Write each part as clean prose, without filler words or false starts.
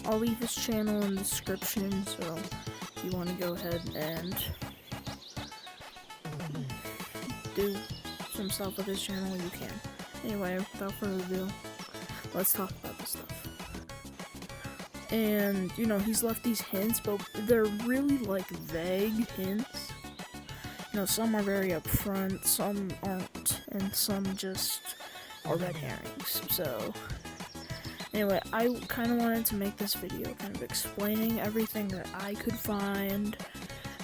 I'll leave his channel in the description, so if you want to go ahead and do some stuff with his channel, you can. Anyway, without further ado, let's talk about this stuff. And, you know, he's left these hints, but they're really, like, vague hints. You know, some are very upfront, some aren't, and some just are red herrings. So, anyway, I kind of wanted to make this video kind of explaining everything that I could find,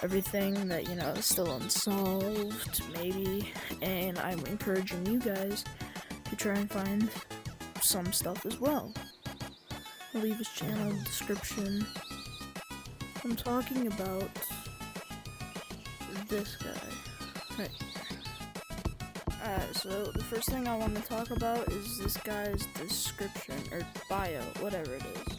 everything that, you know, is still unsolved, maybe, and I'm encouraging you guys to try and find some stuff as well. I'll leave his channel in the description. I'm talking about this guy. Right. So the first thing I want to talk about is this guy's description, or bio, whatever it is.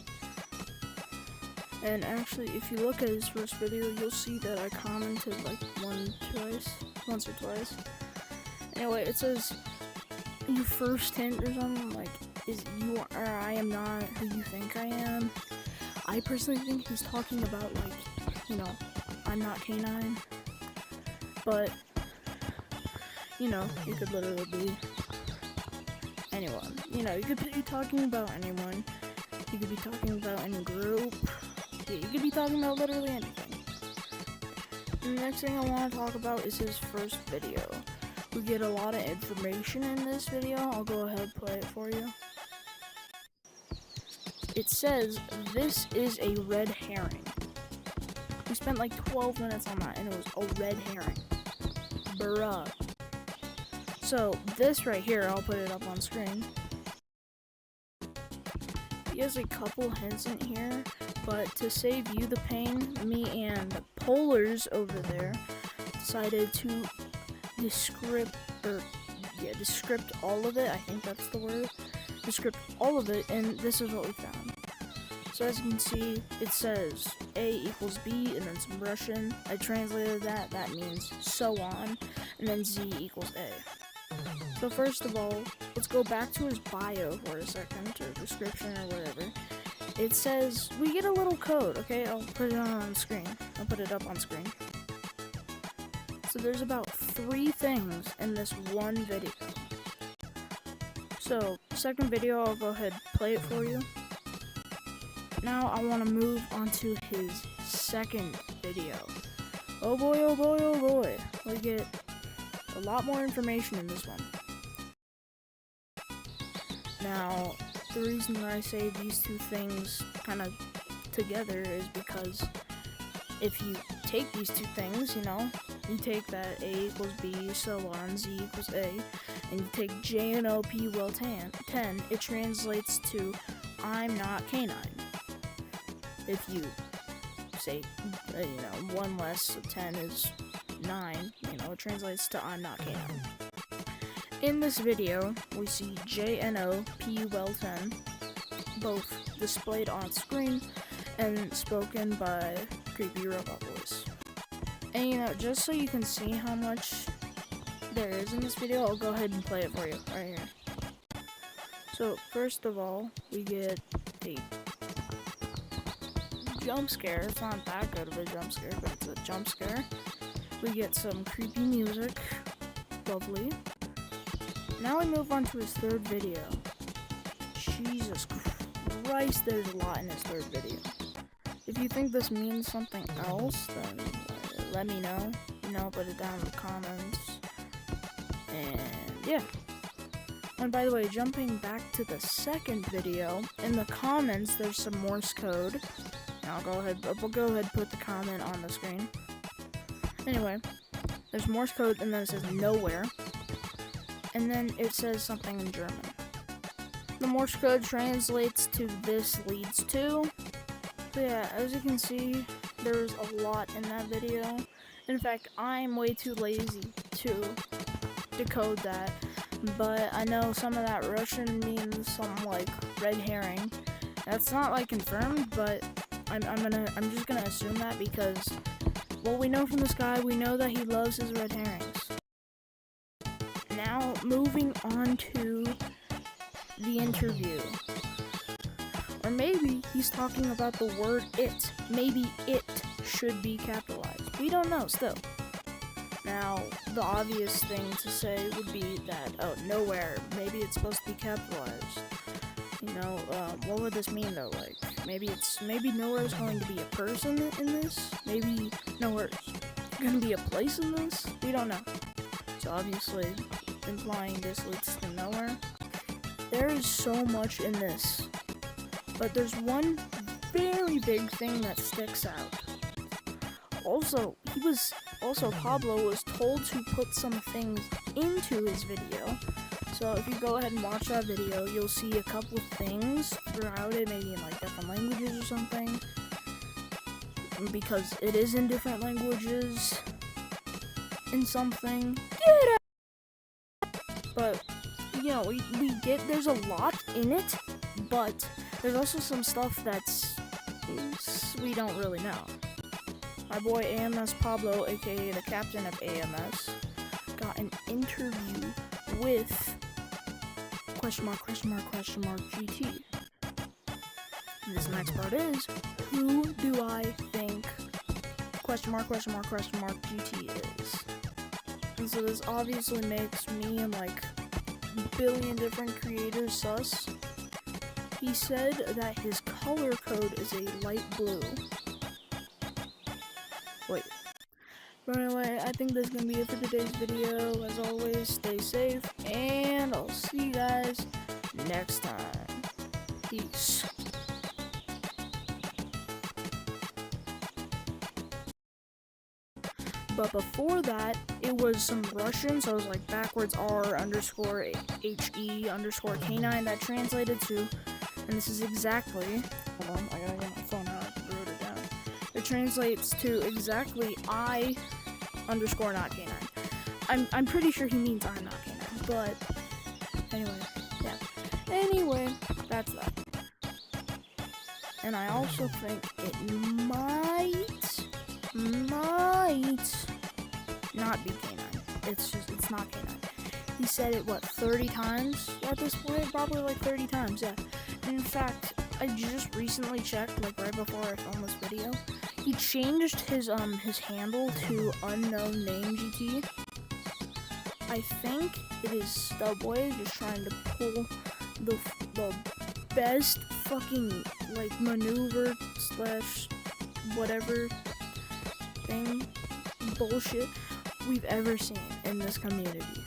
And actually, if you look at his first video, you'll see that I commented like once or twice. Anyway, it says, your first hint or something, like, is you or I am not who you think I am. I personally think he's talking about, like, you know, I'm not K9. But, you know, you could literally be anyone. You know, you could be talking about anyone. You could be talking about any group. Yeah, you could be talking about literally anything. And the next thing I want to talk about is his first video. We get a lot of information in this video. I'll go ahead and play it for you. It says, this is a red herring. We spent like 12 minutes on that, and it was a red herring. Bruh. So, this right here, I'll put it up on screen. He has a couple hints in here, but to save you the pain, me and Polars over there decided to descript all of it. I think that's the word. Descript all of it, and this is what we found. So as you can see, it says A equals B, and then some Russian. I translated that. That means so on, and then Z equals A. So first of all, let's go back to his bio for a second, or description, or whatever. It says, we get a little code, okay? I'll put it on screen. I'll put it up on screen. So there's about 3 things in this one video. So, second video, I'll go ahead and play it for you. Now I want to move on to his second video. Oh boy, oh boy, oh boy. We get a lot more information in this one. Now, the reason that I say these 2 things kind of together is because if you take these 2 things, you know, you take that A equals B, so on, Z equals A, and you take J and O, P, well 10, it translates to I'm not K9. If you say, you know, 1 less 10 is 9, you know, it translates to I'm not K9. In this video, we see J and O, P, well 10, both displayed on screen and spoken by Creepy Robot Voice. And you know, just so you can see how much there is in this video, I'll go ahead and play it for you right here. So first of all, we get a jump scare. It's not that good of a jump scare, but it's a jump scare. We get some creepy music. Lovely. Now we move on to his third video. Jesus Christ, there's a lot in his third video. If you think this means something else, then let me know. You know, put it down in the comments. And yeah. And by the way, jumping back to the second video, in the comments there's some Morse code. And we'll go ahead and put the comment on the screen. Anyway, there's Morse code, and then it says nowhere. And then it says something in German. The Morse code translates to this leads to. So yeah, as you can see, there's a lot in that video. In fact, I'm way too lazy to decode that. But I know some of that Russian means some like red herring. That's not like confirmed, but I'm just gonna assume that because what we know from this guy, we know that he loves his red herrings. Now moving on to the interview. Or maybe he's talking about the word it. Maybe it should be capitalized. We don't know still. Now, the obvious thing to say would be that, oh, nowhere, maybe it's supposed to be capitalized. You know, what would this mean though? Like, maybe nowhere is going to be a person in this? Maybe nowhere is going to be a place in this? We don't know. So obviously, implying this leads to nowhere. There is so much in this, but there's one very big thing that sticks out. Also, Pablo was told to put some things into his video. So if you go ahead and watch that video, you'll see a couple of things throughout it, maybe in like different languages or something. Because it is in different languages in something. Get out! But, you know, we get, there's a lot in it, but there's also some stuff that's, we don't really know. My boy AMS Pablo, aka the captain of AMS, got an interview with GT. This next part is, who do I think GT is? And so this obviously makes me and like a billion different creators sus. He said that his color code is a light blue. Wait. But anyway, I think that's gonna be it for today's video. As always, stay safe, and I'll see you guys next time. Peace. But before that, it was some Russian, so it was like backwards R_HE_K9 that translated to, and this is exactly, hold on, I gotta get my phone out, I wrote it down. It translates to exactly I_not K9. I'm pretty sure he means I'm not K9, but anyway, yeah. Anyway, that's that. And I also think it might not be K9. It's not K9. He said it, 30 times at this point? Probably like 30 times, yeah. And in fact, I just recently checked, like right before I filmed this video, he changed his handle to unknown name GT. I think it is Stubway just trying to pull the best fucking like maneuver / whatever thing bullshit we've ever seen in this community.